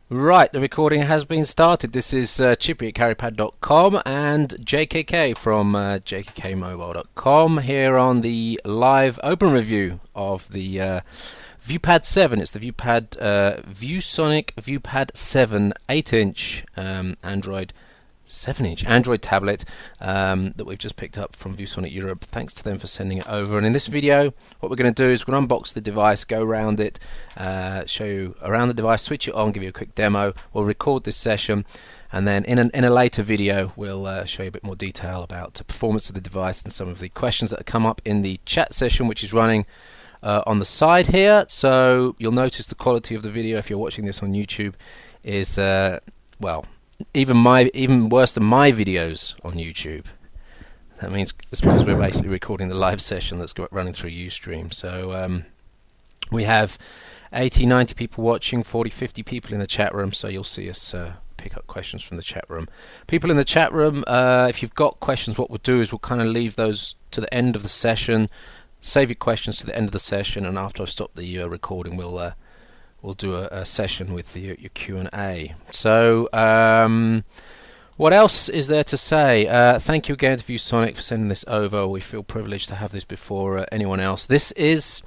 Right, the recording has been started. This is Chippy at carrypad.com and JKK from jkkmobile.com here on the live open review of the Viewpad 7. It's the Viewsonic Viewpad 7 8-inch Android 7-inch Android tablet that we've just picked up from Viewsonic Europe. Thanks to them for sending it over. And in this video, what we're going to do is we're going to unbox the device, go around it, show you around the device, switch it on, give you a quick demo. We'll record this session, and then in a later video, we'll show you a bit more detail about the performance of the device and some of the questions that have come up in the chat session, which is running on the side here. So you'll notice the quality of the video if you're watching this on YouTube is well, even worse than my videos on YouTube. That means it's because we're basically recording the live session that's running through Ustream. So we have 80, 90 people watching, 40, 50 people in the chat room. So you'll see us pick up questions from the chat room. People in the chat room, if you've got questions, what we'll do is we'll kind of leave those to the end of the session. Save your questions to the end of the session, and after I stop the recording, we'll do a session with your Q&A. So, what else is there to say? Thank you again to Viewsonic for sending this over. We feel privileged to have this before anyone else. This is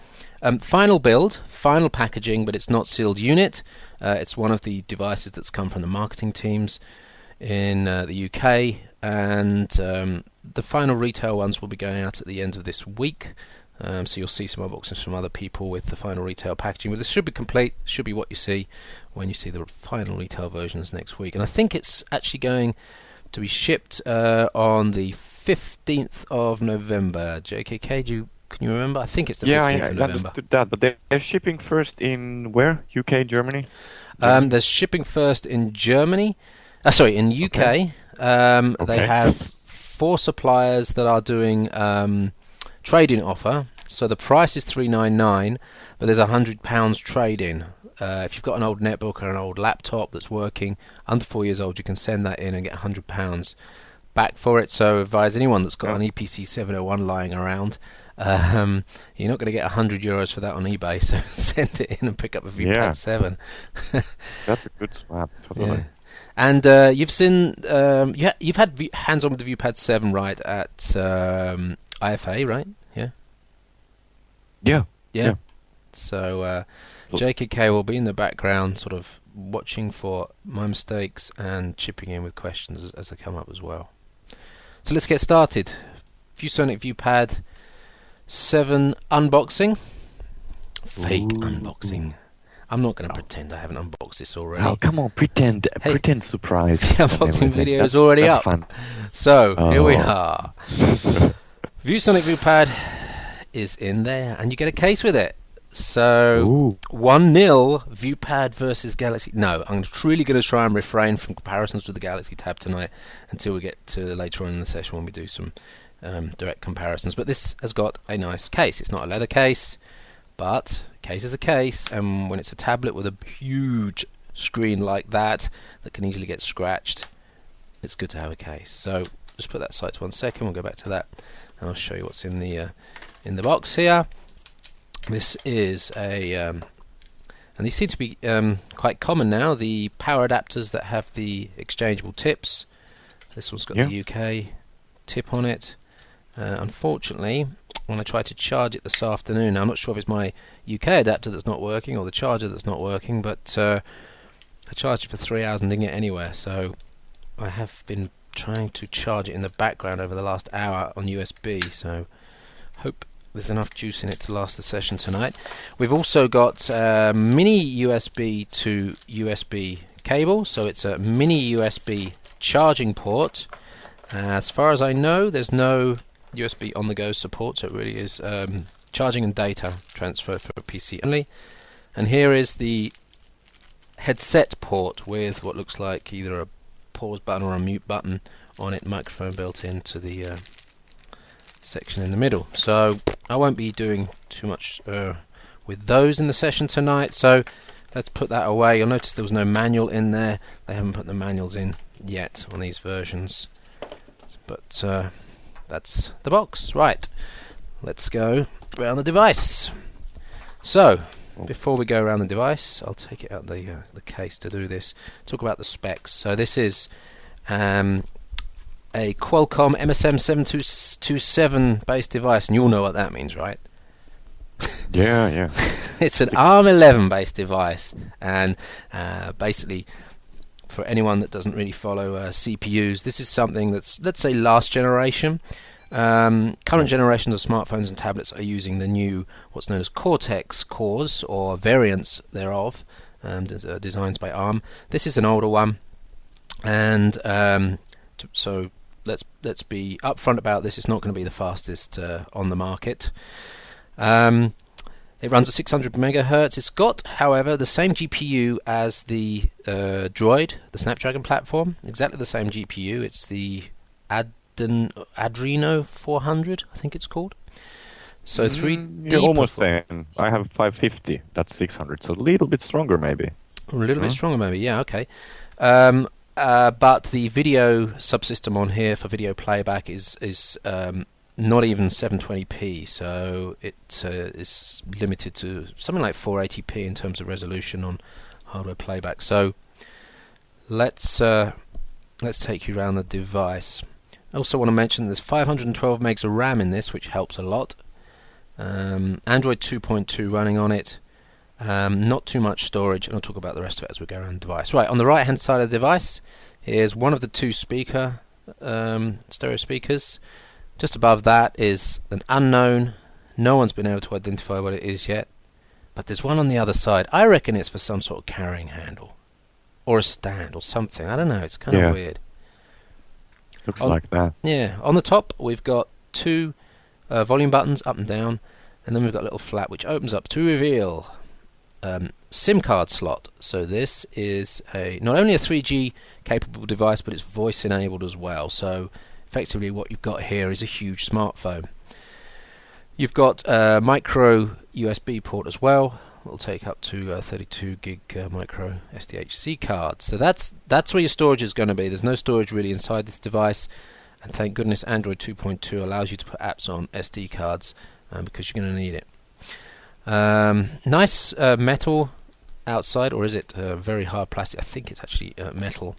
final build, final packaging, but it's not sealed unit. It's one of the devices that's come from the marketing teams in the UK, and the final retail ones will be going out at the end of this week. So you'll see some unboxings from other people with the final retail packaging. But this should be complete, should be what you see when you see the final retail versions next week. And I think it's actually going to be shipped on the 15th of November. JKK, can you remember? I think it's the 15th of November. I understood that, but they're shipping first in where? UK, Germany? They're shipping first in Germany. In UK. Okay. They have 4 suppliers that are doing trade-in offer. So the price is $399, but there's £100 trade-in. If you've got an old netbook or an old laptop that's working under 4 years old, you can send that in and get £100 back for it. So I advise anyone that's got an EPC 701 lying around, you're not going to get €100 for that on eBay. So send it in and pick up a Viewpad 7. That's a good swap. Totally. Yeah. And you've seen, you've had hands-on with the Viewpad 7, right, at IFA, right? Yeah. So JKK will be in the background, sort of watching for my mistakes and chipping in with questions as they come up as well. So let's get started. Viewsonic Viewpad 7 unboxing. Fake unboxing. I'm not going to pretend I haven't unboxed this already. Oh, come on, pretend surprise. The unboxing video is already up. Fun. So, here we are. Viewsonic Viewpad is in there, and you get a case with it. So, 1-0 Viewpad versus Galaxy. No, I'm really going to try and refrain from comparisons with the Galaxy Tab tonight until we get to later on in the session when we do some direct comparisons. But this has got a nice case. It's not a leather case, but case is a case, and when it's a tablet with a huge screen like that can easily get scratched, it's good to have a case. So just put that aside to 1 second. We'll go back to that, and I'll show you what's in the box here. This is and these seem to be quite common now, the power adapters that have the exchangeable tips. This one's got the UK tip on it. Unfortunately, when I tried to charge it this afternoon, I'm not sure if it's my UK adapter that's not working or the charger that's not working, but I charged it for 3 hours and didn't get anywhere. So I have been trying to charge it in the background over the last hour on USB, so hope there's enough juice in it to last the session tonight. We've also got mini USB to USB cable, so it's a mini USB charging port. As far as I know, there's no USB on-the-go support, so it really is charging and data transfer for a PC only. And here is the headset port with what looks like either a pause button or a mute button on it, microphone built into the section in the middle. So I won't be doing too much with those in the session tonight, so let's put that away. You'll notice there was no manual in there. They haven't put the manuals in yet on these versions, but that's the box. Right, let's go around the device. So before we go around the device, I'll take it out the case to do this. Talk about the specs. So this is a Qualcomm MSM 7227 based device, and you all know what that means, right? Yeah. It's an ARM11 based device, and basically, for anyone that doesn't really follow CPUs, this is something that's, let's say, last generation. Current generations of smartphones and tablets are using the new, what's known as Cortex cores, or variants thereof, designs by ARM. This is an older one, and so let's be upfront about this. It's not going to be the fastest on the market. It runs at 600 megahertz. It's got, however, the same GPU as the Droid, the Snapdragon platform. Exactly the same GPU. It's the Adreno 400, I think it's called. So 3D. You're almost saying I have 550. That's 600. So a little bit stronger, maybe. A little bit stronger, maybe. Yeah, okay. But the video subsystem on here for video playback is not even 720p, so it is limited to something like 480p in terms of resolution on hardware playback. So let's take you around the device. I also want to mention there's 512 megs of RAM in this, which helps a lot. Android 2.2 running on it. Not too much storage, and I'll talk about the rest of it as we go around the device. Right, on the right hand side of the device, here's one of the two stereo speakers. Just above that is an unknown. No one's been able to identify what it is yet. But there's one on the other side. I reckon it's for some sort of carrying handle. Or a stand or something. I don't know. It's kind of weird. Looks like that. Yeah. On the top, we've got two volume buttons, up and down. And then we've got a little flap which opens up to reveal SIM card slot. So this is not only a 3G capable device, but it's voice enabled as well. So effectively what you've got here is a huge smartphone. You've got a micro USB port as well. It'll take up to 32 gig micro SDHC card. So that's where your storage is going to be. There's no storage really inside this device, and thank goodness Android 2.2 allows you to put apps on SD cards because you're going to need it. Nice metal outside, or is it very hard plastic? I think it's actually metal.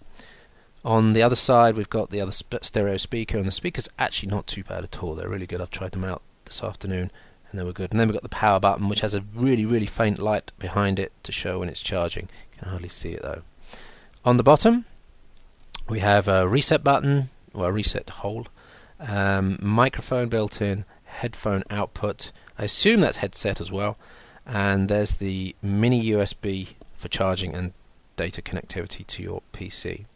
On the other side, we've got the other stereo speaker, and the speaker's actually not too bad at all. They're really good. I've tried them out this afternoon, and they were good. And then we've got the power button, which has a really, really faint light behind it to show when it's charging. You can hardly see it, though. On the bottom, we have a reset button, or a reset hole, microphone built in, headphone output. I assume that's headset as well. And there's the mini USB for charging and data connectivity to your PC.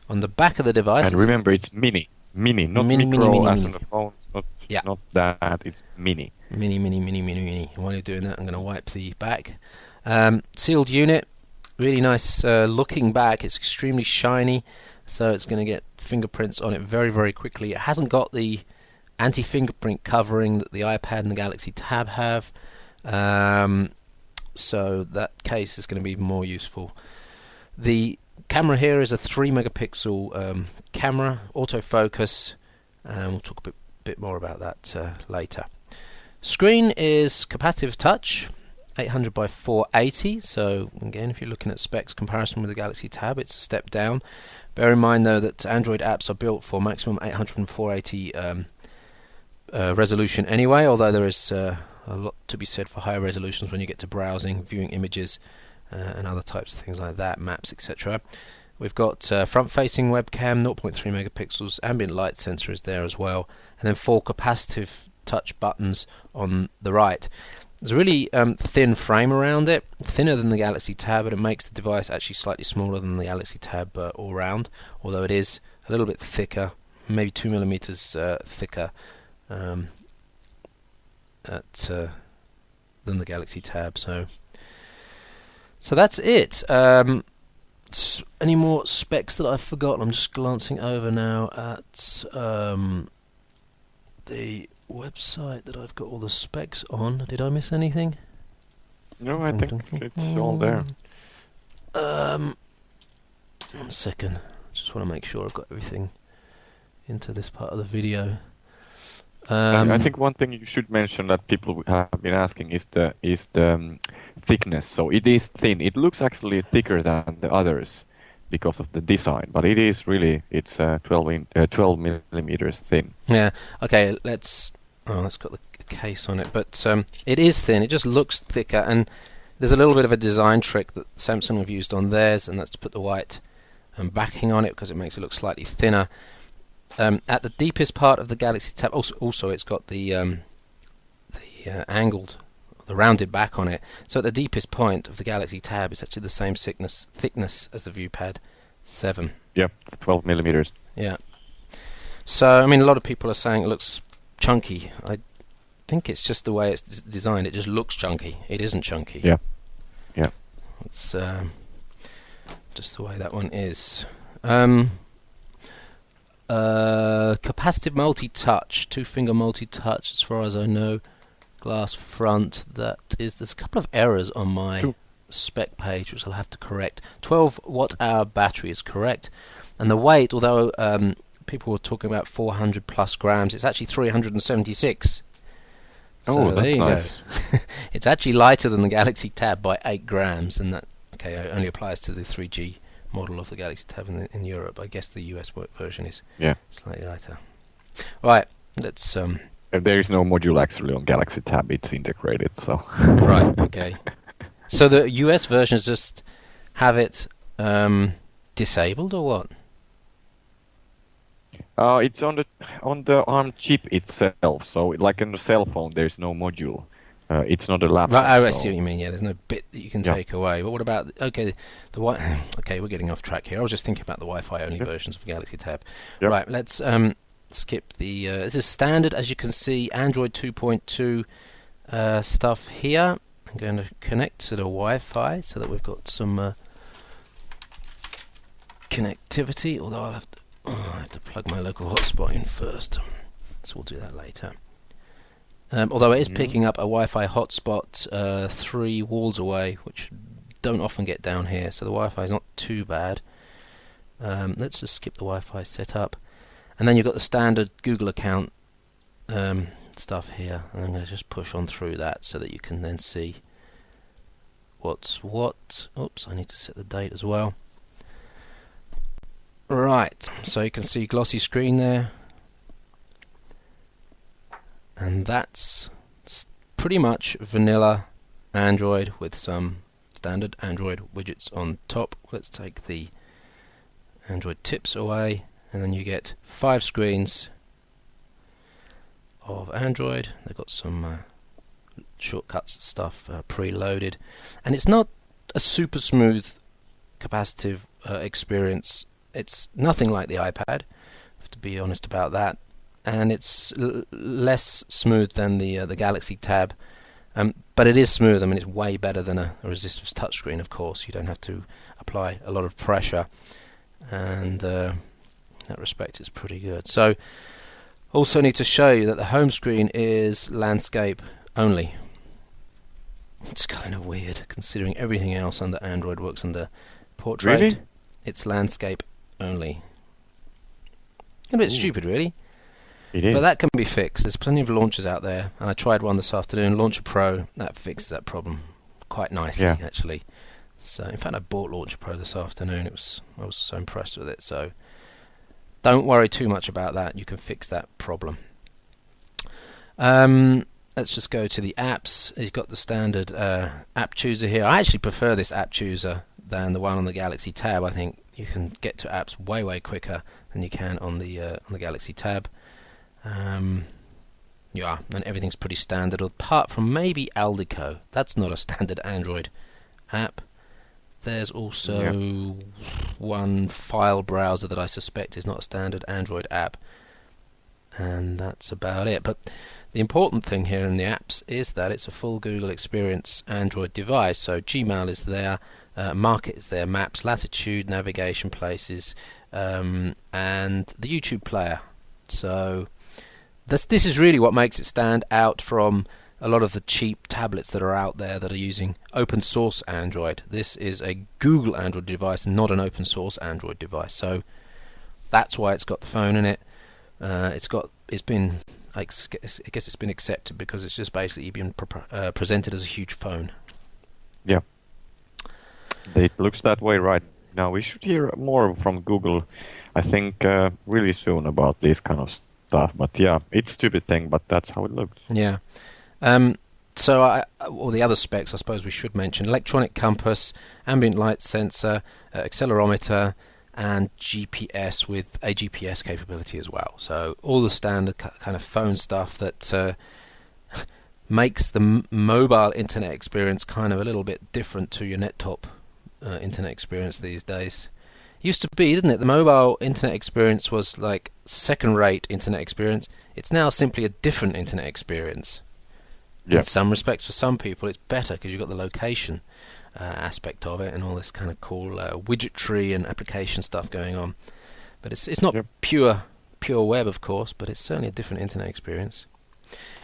On the back of the device... And remember, it's mini, not micro as in the phone. Not that, it's mini. Mini. While you're doing that, I'm going to wipe the back. Sealed unit, really nice looking back. It's extremely shiny, so it's going to get fingerprints on it very, very quickly. It hasn't got the anti-fingerprint covering that the iPad and the Galaxy Tab have, so that case is going to be more useful. The camera here is a 3 megapixel camera, autofocus, and we'll talk a bit more about that later. Screen is capacitive touch, 800 by 480, so again, if you're looking at specs comparison with the Galaxy Tab, it's a step down. Bear in mind though that Android apps are built for maximum 800 and 480 resolution anyway, although there is a lot to be said for higher resolutions when you get to browsing, viewing images, and other types of things like that, maps, etc. We've got front-facing webcam, 0.3 megapixels, ambient light sensor is there as well, and then 4 capacitive touch buttons on the right. There's a really thin frame around it, thinner than the Galaxy Tab, but it makes the device actually slightly smaller than the Galaxy Tab all round, although it is a little bit thicker, maybe 2 millimeters thicker than the Galaxy Tab. So that's it. Any more specs that I've forgotten? I'm just glancing over now at the website that I've got all the specs on. Did I miss anything? No, I think it's all there. 1 second. Just want to make sure I've got everything into this part of the video. I think one thing you should mention that people have been asking is the thickness. So it is thin. It looks actually thicker than the others because of the design, but it is really, it's 12 millimeters thin. Yeah. Okay. Let's got the case on it, but it is thin. It just looks thicker, and there's a little bit of a design trick that Samsung have used on theirs, and that's to put the white backing on it because it makes it look slightly thinner. At the deepest part of the Galaxy Tab, also it's got the angled, the rounded back on it. So at the deepest point of the Galaxy Tab, it's actually the same thickness as the Viewpad 7. Yeah, 12 millimeters. Yeah. So I mean, a lot of people are saying it looks chunky. I think it's just the way it's designed. It just looks chunky. It isn't chunky. Yeah. Yeah. It's just the way that one is. Capacitive multi-touch, 2-finger multi-touch, as far as I know. Glass front. There's a couple of errors on my spec page, which I'll have to correct. 12 watt-hour battery is correct, and the weight, although people were talking about 400 plus grams, it's actually 376. So that's there you nice. go. It's actually lighter than the Galaxy Tab by 8 grams, and that only applies to the 3G model of the Galaxy Tab in Europe. I guess the US version is slightly lighter. Right, let's... There is no module actually on Galaxy Tab, it's integrated, so... Right, okay. So the US versions just have it disabled, or what? It's on the ARM chip itself, so like in the cell phone, there's no module. It's not a laptop. Right, I see what you mean. Yeah, there's no bit that you can take away. But what about okay, we're getting off track here. I was just thinking about the Wi-Fi only versions of Galaxy Tab. Yep. Right, let's skip the. This is standard, as you can see, Android 2.2 stuff here. I'm going to connect to the Wi-Fi so that we've got some connectivity. Although I have to plug my local hotspot in first, so we'll do that later. Although it is picking up a Wi-Fi hotspot 3 walls away, which don't often get down here, so the Wi-Fi is not too bad. Let's just skip the Wi-Fi setup, and then you've got the standard Google account stuff here, and I'm going to just push on through that so that you can then see what's what. Oops, I need to set the date as well. Right, so you can see glossy screen there. And that's pretty much vanilla Android with some standard Android widgets on top. Let's take the Android tips away, and then you get 5 screens of Android. They've got some shortcuts stuff preloaded, and it's not a super smooth capacitive experience. It's nothing like the iPad, I have to be honest about that. And it's less smooth than the Galaxy Tab, but it is smooth. I mean, it's way better than a resistive touchscreen. Of course, you don't have to apply a lot of pressure, and in that respect, it's pretty good. So, also need to show you that the home screen is landscape only. It's kind of weird, considering everything else under Android works under portrait. Really? It's landscape only. A bit stupid, really. It is. But that can be fixed. There's plenty of launchers out there, and I tried one this afternoon, Launcher Pro. That fixes that problem quite nicely, actually. So, in fact, I bought Launcher Pro this afternoon. I was so impressed with it. So, don't worry too much about that. You can fix that problem. Let's just go to the apps. You've got the standard app chooser here. I actually prefer this app chooser than the one on the Galaxy Tab. I think you can get to apps way quicker than you can on the Galaxy Tab. And everything's pretty standard, apart from maybe Aldico. That's not a standard Android app. There's also one file browser that I suspect is not a standard Android app, and that's about it. But the important thing here in the apps is that it's a full Google Experience Android device. So Gmail is there, Market is there, Maps, Latitude, Navigation, Places, and the YouTube player. So this is really what makes it stand out from a lot of the cheap tablets that are out there that are using open source Android. This is a Google Android device, not an open source Android device. So that's why it's got the phone in it. I guess it's been accepted because it's just basically been presented as a huge phone. Yeah. It looks that way right now. We should hear more from Google, I think, really soon about this kind of stuff. But yeah, it's a stupid thing, but that's how it looks. Yeah. So, all the other specs, I suppose we should mention: electronic compass, ambient light sensor, accelerometer, and GPS with a GPS capability as well. So, all the standard kind of phone stuff that makes the mobile internet experience kind of a little bit different to your net-top internet experience these days. Used to be, didn't it? The mobile internet experience was like second-rate internet experience. It's now simply a different internet experience. Yeah. In some respects, for some people, it's better because you've got the location aspect of it and all this kind of cool widgetry and application stuff going on. But it's not pure web, of course, but it's certainly a different internet experience.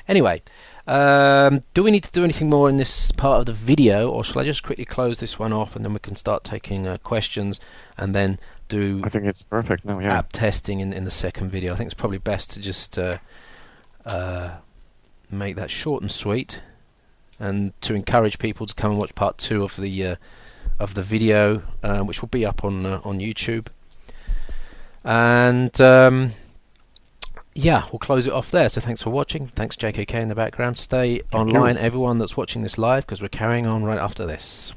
Anyway, do we need to do anything more in this part of the video, or shall I just quickly close this one off and then we can start taking questions and then do I think it's perfect now, yeah. app testing in the second video? I think it's probably best to just make that short and sweet, and to encourage people to come and watch part 2 of the video, which will be up on YouTube. And yeah, we'll close it off there. So thanks for watching. Thanks JKK in the background. Stay online, everyone that's watching this live, because we're carrying on right after this.